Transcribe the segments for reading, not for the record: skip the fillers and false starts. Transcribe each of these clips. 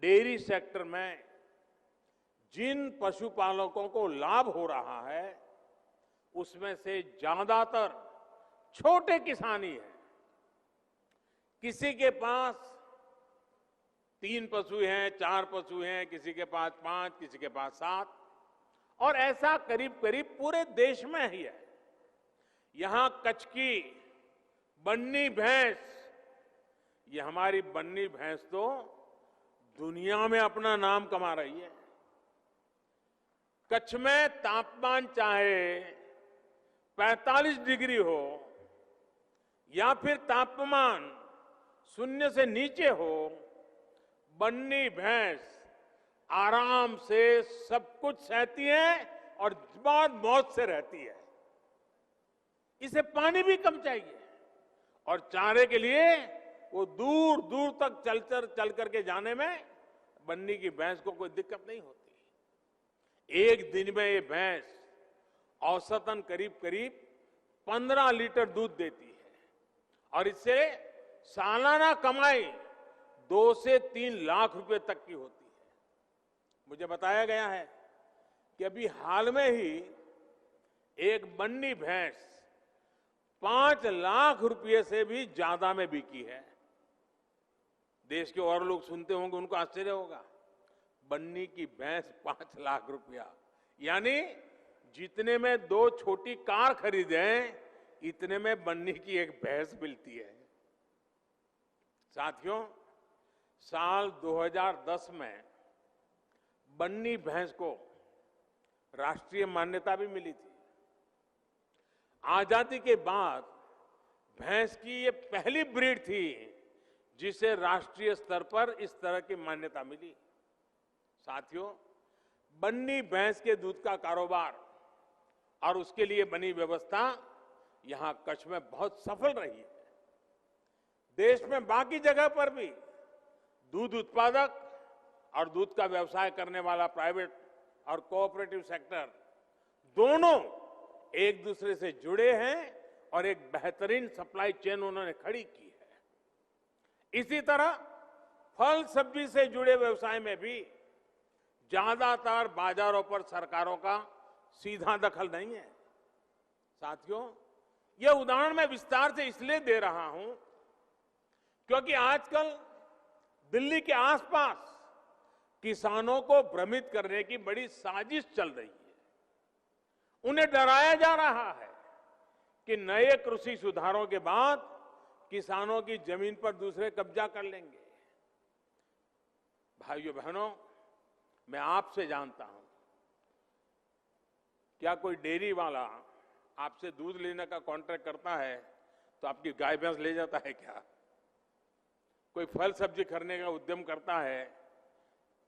Dairy sector में जिन पशुपालकों को लाभ हो रहा है उसमें से ज्यादातर छोटे किसान ही है। किसी के पास 3 पशु हैं, 4 पशु हैं, किसी के पास 5, किसी के पास 7, और ऐसा करीब करीब पूरे देश में ही है। यहां कच्छ की बन्नी भैंस, ये हमारी बन्नी भैंस तो दुनिया में अपना नाम कमा रही है। कच्छ में तापमान चाहे 45 डिग्री हो या फिर तापमान 0 से नीचे हो, बन्नी भैंस आराम से सब कुछ सहती है और बहुत मौज से रहती है। इसे पानी भी कम चाहिए और चारे के लिए वो दूर दूर तक चल करके जाने में बन्नी की भैंस को कोई दिक्कत नहीं होती। एक दिन में ये भैंस औसतन करीब करीब 15 लीटर दूध देती है और इससे सालाना कमाई 2 से 3 लाख रुपए तक की होती है। मुझे बताया गया है कि अभी हाल में ही एक बन्नी भैंस 5 लाख रुपए से भी ज्यादा में बिकी है। देश के और लोग सुनते होंगे, उनको आश्चर्य होगा, बन्नी की भैंस 5 लाख रुपया, यानी जितने में 2 छोटी कार खरीदे इतने में बन्नी की एक भैंस मिलती है। साथियों, साल 2010 में बन्नी भैंस को राष्ट्रीय मान्यता भी मिली थी। आजादी के बाद भैंस की ये पहली ब्रीड थी जिसे राष्ट्रीय स्तर पर इस तरह की मान्यता मिली। साथियों, बन्नी भैंस के दूध का कारोबार और उसके लिए बनी व्यवस्था यहां कच्छ में बहुत सफल रही है। देश में बाकी जगह पर भी दूध उत्पादक और दूध का व्यवसाय करने वाला प्राइवेट और कोऑपरेटिव सेक्टर दोनों एक दूसरे से जुड़े हैं और एक बेहतरीन सप्लाई चेन उन्होंने खड़ी की है। इसी तरह फल सब्जी से जुड़े व्यवसाय में भी ज्यादातर बाजारों पर सरकारों का सीधा दखल नहीं है। साथियों, यह उदाहरण मैं विस्तार से इसलिए दे रहा हूं क्योंकि आजकल दिल्ली के आसपास किसानों को भ्रमित करने की बड़ी साजिश चल रही है। उन्हें डराया जा रहा है कि नए कृषि सुधारों के बाद किसानों की जमीन पर दूसरे कब्जा कर लेंगे। भाइयों बहनों, मैं आपसे जानता हूं, क्या कोई डेयरी वाला आपसे दूध लेने का कॉन्ट्रैक्ट करता है तो आपकी गाय भैंस ले जाता है क्या? कोई फल सब्जी खरीदने का उद्यम करता है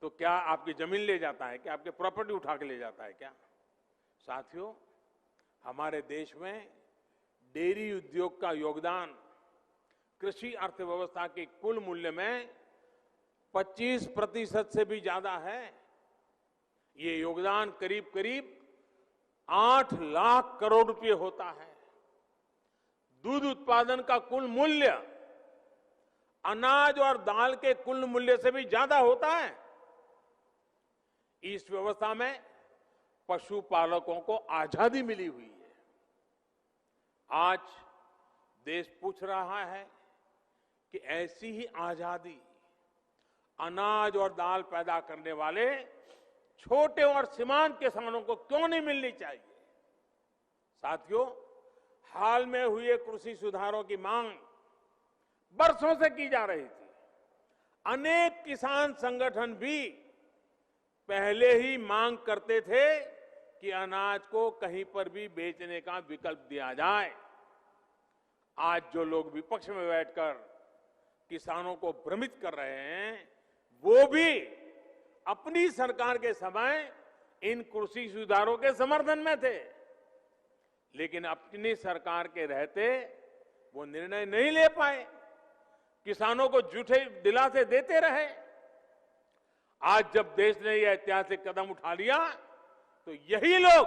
तो क्या आपकी जमीन ले जाता है? क्या आपके प्रॉपर्टी उठा के ले जाता है क्या? साथियों, हमारे देश में डेयरी उद्योग का योगदान कृषि अर्थव्यवस्था के कुल मूल्य में 25% से भी ज्यादा है। ये योगदान करीब करीब 8 लाख करोड़ रुपए होता है। दूध उत्पादन का कुल मूल्य अनाज और दाल के कुल मूल्य से भी ज्यादा होता है। इस व्यवस्था में पशुपालकों को आजादी मिली हुई है। आज देश पूछ रहा है कि ऐसी ही आजादी अनाज और दाल पैदा करने वाले छोटे और सीमांत किसानों को क्यों नहीं मिलनी चाहिए? साथियों, हाल में हुए कृषि सुधारों की मांग बरसों से की जा रही थी। अनेक किसान संगठन भी पहले ही मांग करते थे कि अनाज को कहीं पर भी बेचने का विकल्प दिया जाए। आज जो लोग विपक्ष में बैठकर किसानों को भ्रमित कर रहे हैं, वो भी अपनी सरकार के समय इन कृषि सुधारों के समर्थन में थे, लेकिन अपनी सरकार के रहते वो निर्णय नहीं ले पाए, किसानों को झूठे दिलासे देते रहे। आज जब देश ने यह ऐतिहासिक कदम उठा लिया तो यही लोग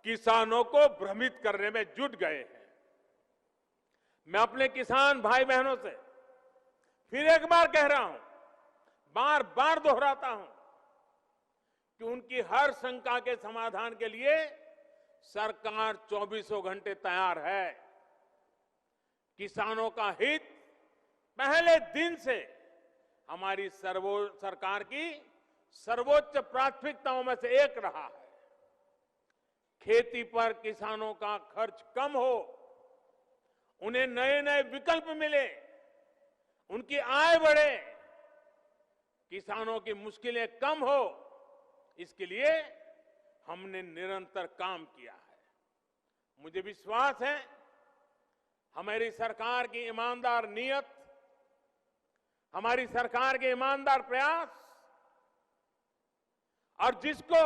किसानों को भ्रमित करने में जुट गए हैं। मैं अपने किसान भाई बहनों से फिर एक बार कह रहा हूं, बार बार दोहराता हूं कि उनकी हर शंका के समाधान के लिए सरकार 24 घंटे तैयार है। किसानों का हित पहले दिन से हमारी सरकार की सर्वोच्च प्राथमिकताओं में से एक रहा है। खेती पर किसानों का खर्च कम हो, उन्हें नए नए विकल्प मिले, उनकी आय बढ़े, किसानों की मुश्किलें कम हो, इसके लिए हमने निरंतर काम किया है। मुझे विश्वास है हमारी सरकार की ईमानदार नीयत, हमारी सरकार के ईमानदार प्रयास और जिसको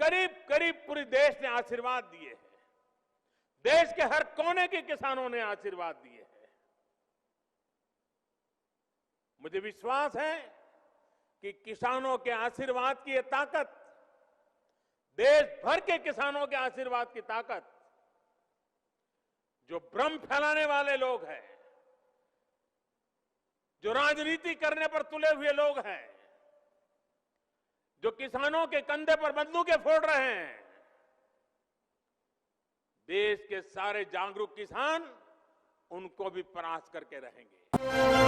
करीब करीब पूरे देश ने आशीर्वाद दिए हैं, देश के हर कोने के किसानों ने आशीर्वाद दिए हैं। मुझे विश्वास है कि किसानों के आशीर्वाद की ये ताकत, देश भर के किसानों के आशीर्वाद की ताकत, जो भ्रम फैलाने वाले लोग हैं, जो राजनीति करने पर तुले हुए लोग हैं, जो किसानों के कंधे पर बंदूकें फोड़ रहे हैं, देश के सारे जागरूक किसान उनको भी परास्त करके रहेंगे।